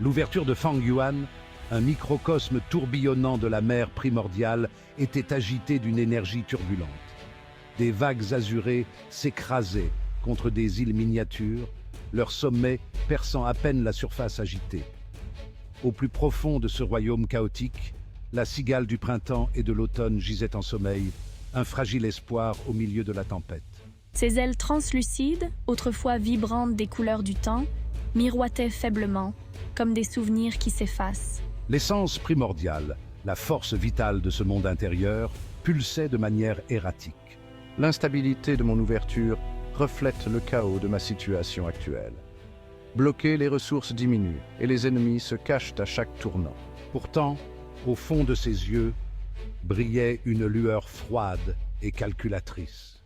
L'ouverture de Fang Yuan, un microcosme tourbillonnant de la mer primordiale, était agité d'une énergie turbulente. Des vagues azurées s'écrasaient contre des îles miniatures, leur sommet perçant à peine la surface agitée. Au plus profond de ce royaume chaotique, la cigale du printemps et de l'automne gisait en sommeil, un fragile espoir au milieu de la tempête. Ses ailes translucides, autrefois vibrantes des couleurs du temps, miroitaient faiblement, comme des souvenirs qui s'effacent. L'essence primordiale, la force vitale de ce monde intérieur, pulsait de manière erratique. L'instabilité de mon ouverture reflète le chaos de ma situation actuelle. Bloqués, les ressources diminuent et les ennemis se cachent à chaque tournant. Pourtant, au fond de ses yeux, brillait une lueur froide et calculatrice.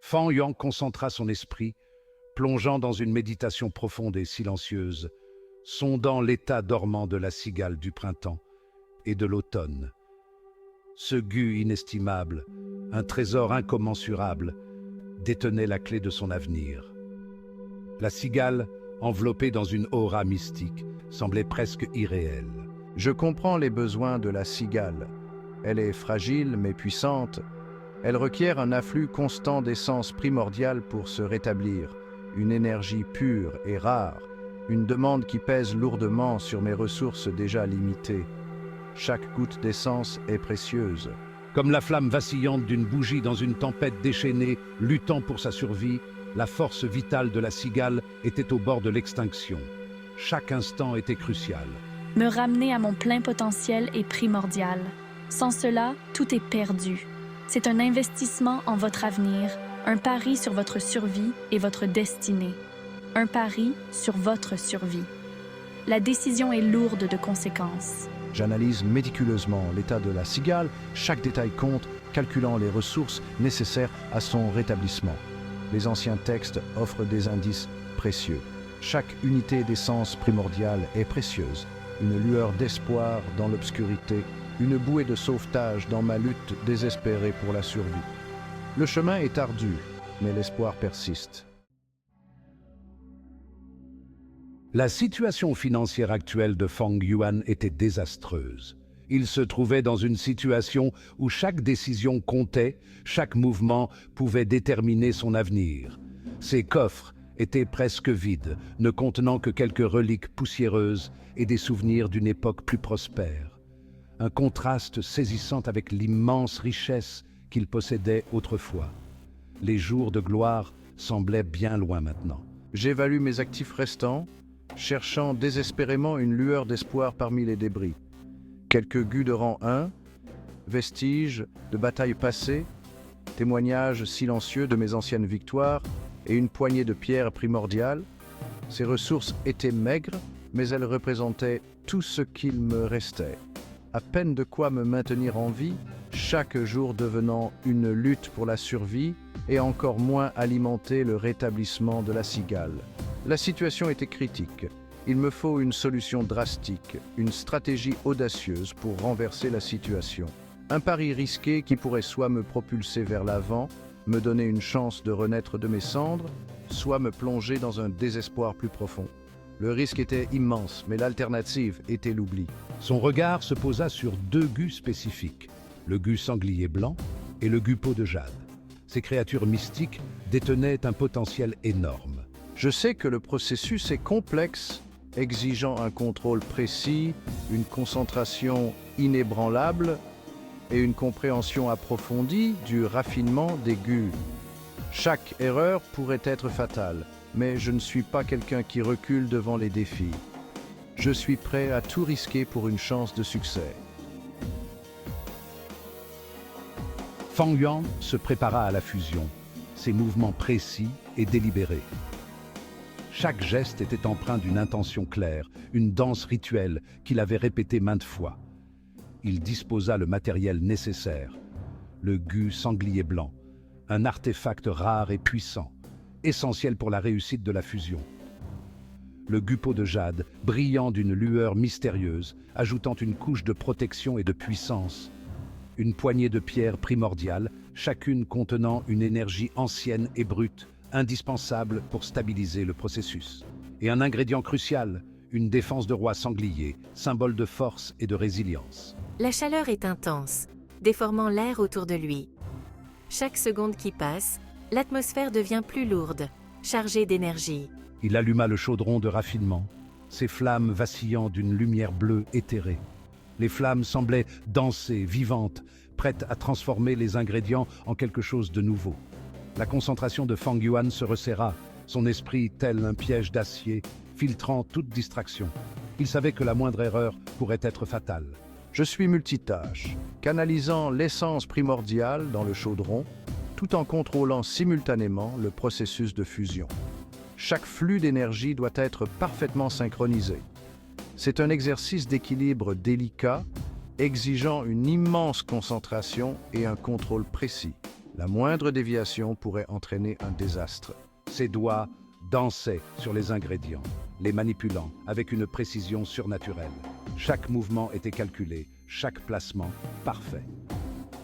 Fang Yuan concentra son esprit, plongeant dans une méditation profonde et silencieuse, sondant l'état dormant de la cigale du printemps et de l'automne. Ce gu inestimable, un trésor incommensurable, détenait la clé de son avenir. La cigale, enveloppée dans une aura mystique, semblait presque irréelle. Je comprends les besoins de la cigale. Elle est fragile mais puissante. Elle requiert un afflux constant d'essence primordiale pour se rétablir, une énergie pure et rare, une demande qui pèse lourdement sur mes ressources déjà limitées. Chaque goutte d'essence est précieuse. Comme la flamme vacillante d'une bougie dans une tempête déchaînée, luttant pour sa survie, la force vitale de la cigale était au bord de l'extinction. Chaque instant était crucial. Me ramener à mon plein potentiel est primordial. Sans cela, tout est perdu. C'est un investissement en votre avenir, un pari sur votre survie et votre destinée. Un pari sur votre survie. La décision est lourde de conséquences. J'analyse méticuleusement l'état de la cigale, chaque détail compte, calculant les ressources nécessaires à son rétablissement. Les anciens textes offrent des indices précieux. Chaque unité d'essence primordiale est précieuse, une lueur d'espoir dans l'obscurité, une bouée de sauvetage dans ma lutte désespérée pour la survie. Le chemin est ardu, mais l'espoir persiste. La situation financière actuelle de Fang Yuan était désastreuse. Il se trouvait dans une situation où chaque décision comptait, chaque mouvement pouvait déterminer son avenir. Ses coffres étaient presque vides, ne contenant que quelques reliques poussiéreuses et des souvenirs d'une époque plus prospère. Un contraste saisissant avec l'immense richesse qu'il possédait autrefois. Les jours de gloire semblaient bien loin maintenant. J'évalue mes actifs restants, cherchant désespérément une lueur d'espoir parmi les débris. Quelques gus de rang 1, vestiges de batailles passées, témoignages silencieux de mes anciennes victoires et une poignée de pierres primordiales. Ces ressources étaient maigres, mais elles représentaient tout ce qu'il me restait. À peine de quoi me maintenir en vie, chaque jour devenant une lutte pour la survie et encore moins alimenter le rétablissement de la cigale. La situation était critique. Il me faut une solution drastique, une stratégie audacieuse pour renverser la situation. Un pari risqué qui pourrait soit me propulser vers l'avant, me donner une chance de renaître de mes cendres, soit me plonger dans un désespoir plus profond. Le risque était immense, mais l'alternative était l'oubli. Son regard se posa sur deux gus spécifiques, le gu sanglier blanc et le gu peau de jade. Ces créatures mystiques détenaient un potentiel énorme. Je sais que le processus est complexe, exigeant un contrôle précis, une concentration inébranlable et une compréhension approfondie du raffinement des gus. Chaque erreur pourrait être fatale, mais je ne suis pas quelqu'un qui recule devant les défis. Je suis prêt à tout risquer pour une chance de succès. Fang Yuan se prépara à la fusion, ses mouvements précis et délibérés. Chaque geste était empreint d'une intention claire, une danse rituelle qu'il avait répétée maintes fois. Il disposa le matériel nécessaire, le gu sanglier blanc, un artefact rare et puissant, essentiel pour la réussite de la fusion. Le gu peau de jade, brillant d'une lueur mystérieuse, ajoutant une couche de protection et de puissance. Une poignée de pierres primordiales, chacune contenant une énergie ancienne et brute, indispensable pour stabiliser le processus. Et un ingrédient crucial, une défense de roi sanglier, symbole de force et de résilience. La chaleur est intense, déformant l'air autour de lui. Chaque seconde qui passe, l'atmosphère devient plus lourde, chargée d'énergie. Il alluma le chaudron de raffinement, ses flammes vacillant d'une lumière bleue éthérée. Les flammes semblaient danser, vivantes, prêtes à transformer les ingrédients en quelque chose de nouveau. La concentration de Fang Yuan se resserra, son esprit tel un piège d'acier, filtrant toute distraction. Il savait que la moindre erreur pourrait être fatale. Je suis multitâche, canalisant l'essence primordiale dans le chaudron, tout en contrôlant simultanément le processus de fusion. Chaque flux d'énergie doit être parfaitement synchronisé. C'est un exercice d'équilibre délicat, exigeant une immense concentration et un contrôle précis. La moindre déviation pourrait entraîner un désastre. Ses doigts dansaient sur les ingrédients, les manipulant avec une précision surnaturelle. Chaque mouvement était calculé, chaque placement parfait.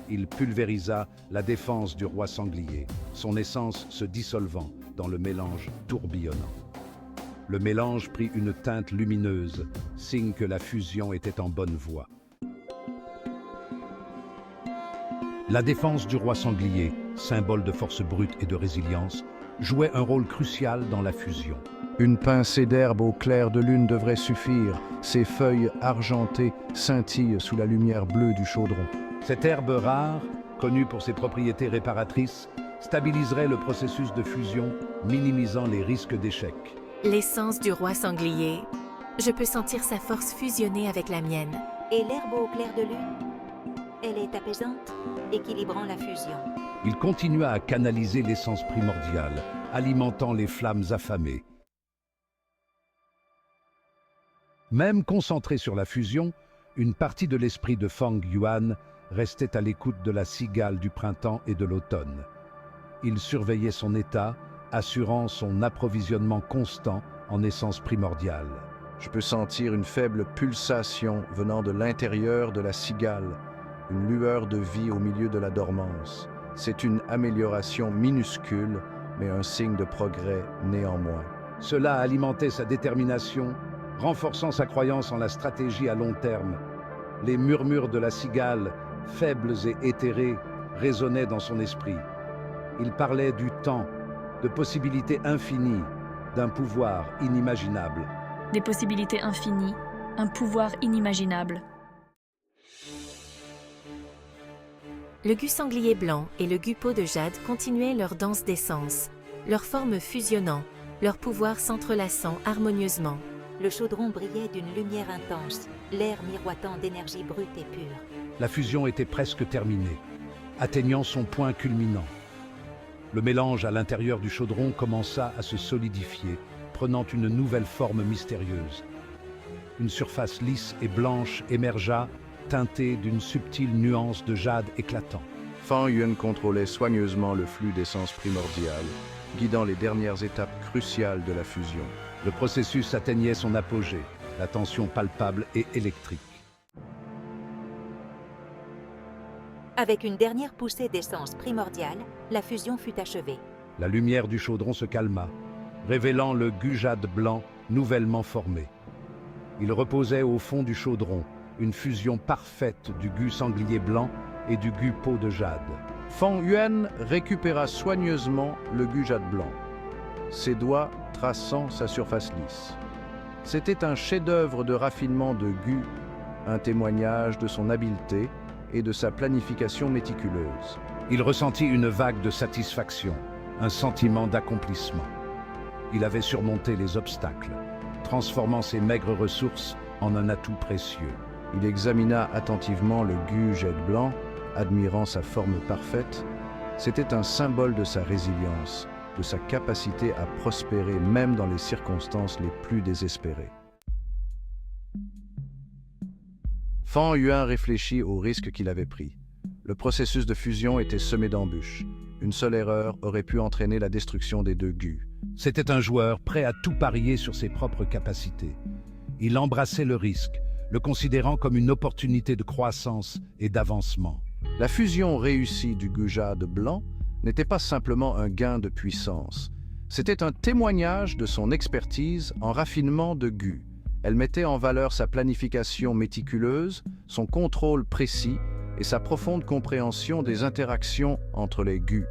Il pulvérisa la défense du roi sanglier, son essence se dissolvant dans le mélange tourbillonnant. Le mélange prit une teinte lumineuse, signe que la fusion était en bonne voie. La défense du roi sanglier, symbole de force brute et de résilience, jouait un rôle crucial dans la fusion. Une pincée d'herbe au clair de lune devrait suffire. Ses feuilles argentées scintillent sous la lumière bleue du chaudron. Cette herbe rare, connue pour ses propriétés réparatrices, stabiliserait le processus de fusion, minimisant les risques d'échec. L'essence du roi sanglier. Je peux sentir sa force fusionner avec la mienne. Et l'herbe au clair de lune? Elle est apaisante, équilibrant la fusion. Il continua à canaliser l'essence primordiale, alimentant les flammes affamées. Même concentré sur la fusion, une partie de l'esprit de Fang Yuan restait à l'écoute de la cigale du printemps et de l'automne. Il surveillait son état, assurant son approvisionnement constant en essence primordiale. Je peux sentir une faible pulsation venant de l'intérieur de la cigale, une lueur de vie au milieu de la dormance. C'est une amélioration minuscule, mais un signe de progrès néanmoins. Cela alimentait sa détermination, renforçant sa croyance en la stratégie à long terme. Les murmures de la cigale, faibles et éthérés, résonnaient dans son esprit. Il parlait du temps, de possibilités infinies, d'un pouvoir inimaginable. Des possibilités infinies, un pouvoir inimaginable. Le gu sanglier blanc et le gu peau de jade continuaient leur danse d'essence, leurs formes fusionnant, leurs pouvoirs s'entrelaçant harmonieusement. Le chaudron brillait d'une lumière intense, l'air miroitant d'énergie brute et pure. La fusion était presque terminée, atteignant son point culminant. Le mélange à l'intérieur du chaudron commença à se solidifier, prenant une nouvelle forme mystérieuse. Une surface lisse et blanche émergea, teintée d'une subtile nuance de jade éclatant. Fang Yuan contrôlait soigneusement le flux d'essence primordiale, guidant les dernières étapes cruciales de la fusion. Le processus atteignait son apogée, la tension palpable et électrique. Avec une dernière poussée d'essence primordiale, la fusion fut achevée. La lumière du chaudron se calma, révélant le gu jade blanc nouvellement formé. Il reposait au fond du chaudron, une fusion parfaite du gu sanglier blanc et du gu peau de jade. Fang Yuan récupéra soigneusement le gu jade blanc, ses doigts traçant sa surface lisse. C'était un chef-d'œuvre de raffinement de gu, un témoignage de son habileté et de sa planification méticuleuse. Il ressentit une vague de satisfaction, un sentiment d'accomplissement. Il avait surmonté les obstacles, transformant ses maigres ressources en un atout précieux. Il examina attentivement le gu jade blanc, admirant sa forme parfaite. C'était un symbole de sa résilience, de sa capacité à prospérer même dans les circonstances les plus désespérées. Fang Yuan réfléchit aux risques qu'il avait pris. Le processus de fusion était semé d'embûches. Une seule erreur aurait pu entraîner la destruction des deux gus. C'était un joueur prêt à tout parier sur ses propres capacités. Il embrassait le risque, le considérant comme une opportunité de croissance et d'avancement. La fusion réussie du gu jade blanc n'était pas simplement un gain de puissance. C'était un témoignage de son expertise en raffinement de Gu. Elle mettait en valeur sa planification méticuleuse, son contrôle précis et sa profonde compréhension des interactions entre les Gu.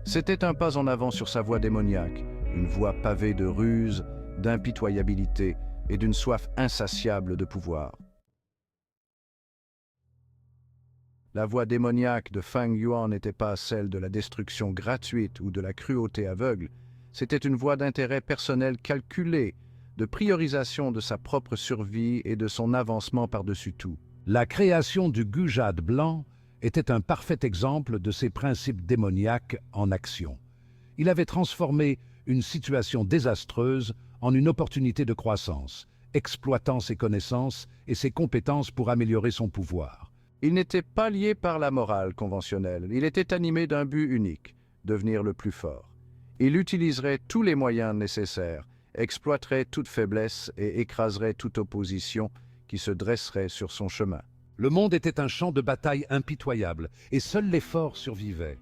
C'était un pas en avant sur sa voie démoniaque, une voie pavée de ruses, d'impitoyabilité et d'une soif insatiable de pouvoir. La voie démoniaque de Feng Yuan n'était pas celle de la destruction gratuite ou de la cruauté aveugle, c'était une voie d'intérêt personnel calculé, de priorisation de sa propre survie et de son avancement par-dessus tout. La création du gu jade blanc était un parfait exemple de ces principes démoniaques en action. Il avait transformé une situation désastreuse en une opportunité de croissance, exploitant ses connaissances et ses compétences pour améliorer son pouvoir. Il n'était pas lié par la morale conventionnelle, il était animé d'un but unique, devenir le plus fort. Il utiliserait tous les moyens nécessaires, exploiterait toute faiblesse et écraserait toute opposition qui se dresserait sur son chemin. Le monde était un champ de bataille impitoyable et seul les forts survivaient.